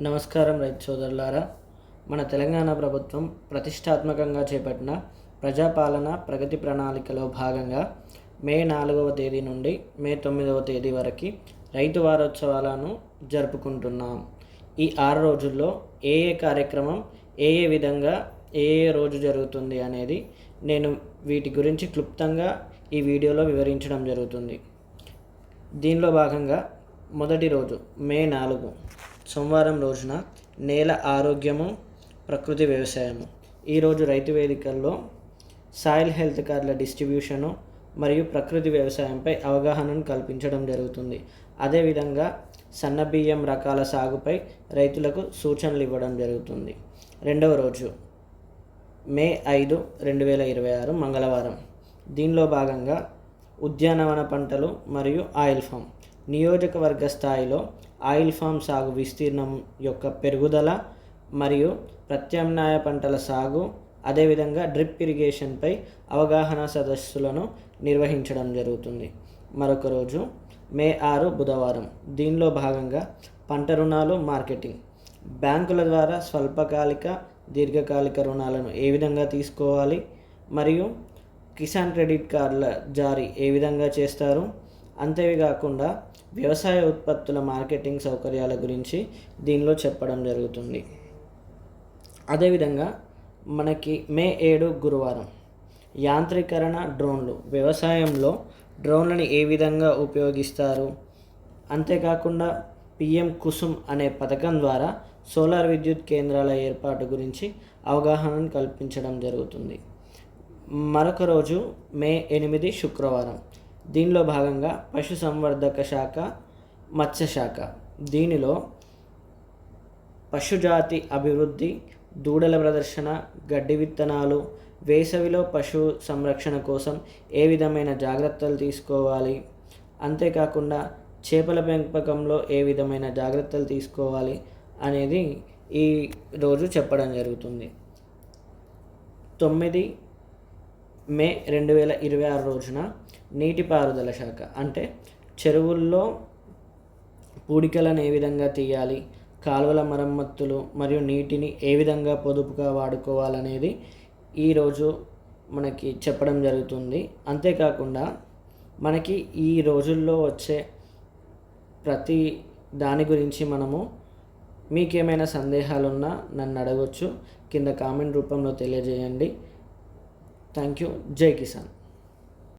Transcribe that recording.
నమస్కారం రైతు సోదరులారా. మన తెలంగాణ ప్రభుత్వం ప్రతిష్టాత్మకంగా చేపట్టిన ప్రజాపాలన ప్రగతి ప్రణాళికలో భాగంగా మే 4వ తేదీ నుండి మే 9వ తేదీ వరకు రైతు వారోత్సవాలను జరుపుకుంటున్నాం. ఈ 6 రోజుల్లో ఏ కార్యక్రమం ఏ విధంగా ఏ రోజు జరుగుతుంది అనేది నేను వీటి గురించి క్లుప్తంగా ఈ వీడియోలో వివరించడం జరుగుతుంది. దీనిలో భాగంగా మొదటి రోజు మే 4 సోమవారం రోజున నేల ఆరోగ్యము ప్రకృతి వ్యవసాయము. ఈరోజు రైతు వేదికల్లో సాయిల్ హెల్త్ కార్డుల డిస్ట్రిబ్యూషను మరియు ప్రకృతి వ్యవసాయంపై అవగాహనను కల్పించడం జరుగుతుంది. అదేవిధంగా సన్న బియ్యం రకాల సాగుపై రైతులకు సూచనలు ఇవ్వడం జరుగుతుంది. రెండవ రోజు మే 5, 2026 మంగళవారం. దీనిలో భాగంగా ఉద్యానవన పంటలు మరియు ఆయిల్ ఫామ్ నియోజకవర్గ స్థాయిలో ఆయిల్ ఫామ్ సాగు విస్తీర్ణం యొక్క పెరుగుదల మరియు ప్రత్యామ్నాయ పంటల సాగు, అదేవిధంగా డ్రిప్ ఇరిగేషన్పై అవగాహన సదస్సులను నిర్వహించడం జరుగుతుంది. మరొక రోజు మే 6 బుధవారం. దీనిలో భాగంగా పంట రుణాలు మార్కెటింగ్, బ్యాంకుల ద్వారా స్వల్పకాలిక దీర్ఘకాలిక రుణాలను ఏ విధంగా తీసుకోవాలి మరియు కిసాన్ క్రెడిట్ కార్డుల జారీ ఏ విధంగా చేస్తారు, అంతేకాకుండా వ్యవసాయ ఉత్పత్తుల మార్కెటింగ్ సౌకర్యాల గురించి దీనిలో చెప్పడం జరుగుతుంది. అదేవిధంగా మనకి మే 7 గురువారం యాంత్రీకరణ డ్రోన్లు, వ్యవసాయంలో డ్రోన్లని ఏ విధంగా ఉపయోగిస్తారు, అంతేకాకుండా పిఎం కుసుమ్ అనే పథకం ద్వారా సోలార్ విద్యుత్ కేంద్రాల ఏర్పాటు గురించి అవగాహనను కల్పించడం జరుగుతుంది. మరొక రోజు మే 8 శుక్రవారం. దీనిలో భాగంగా పశుసంవర్ధక శాఖ, మత్స్యశాఖ. దీనిలో పశుజాతి అభివృద్ధి, దూడల ప్రదర్శన, గడ్డి విత్తనాలు, వేసవిలో పశు సంరక్షణ కోసం ఏ విధమైన జాగ్రత్తలు తీసుకోవాలి, అంతేకాకుండా చేపల పెంపకంలో ఏ విధమైన జాగ్రత్తలు తీసుకోవాలి అనేది ఈ రోజు చెప్పడం జరుగుతుంది. 9 మే 2026 రోజున నీటిపారుదల శాఖ, అంటే చెరువుల్లో పూడికలను ఏ విధంగా తీయాలి, కాలువల మరమ్మతులు మరియు నీటిని ఏ విధంగా పొదుపుగా వాడుకోవాలనేది ఈరోజు మనకి చెప్పడం జరుగుతుంది. అంతేకాకుండా మనకి ఈ రోజుల్లో వచ్చే ప్రతి దాని గురించి మనము మీకేమైనా సందేహాలున్నా నన్ను అడగవచ్చు, కింద కామెంట్ రూపంలో తెలియజేయండి. Thank you. జై కిసాన్.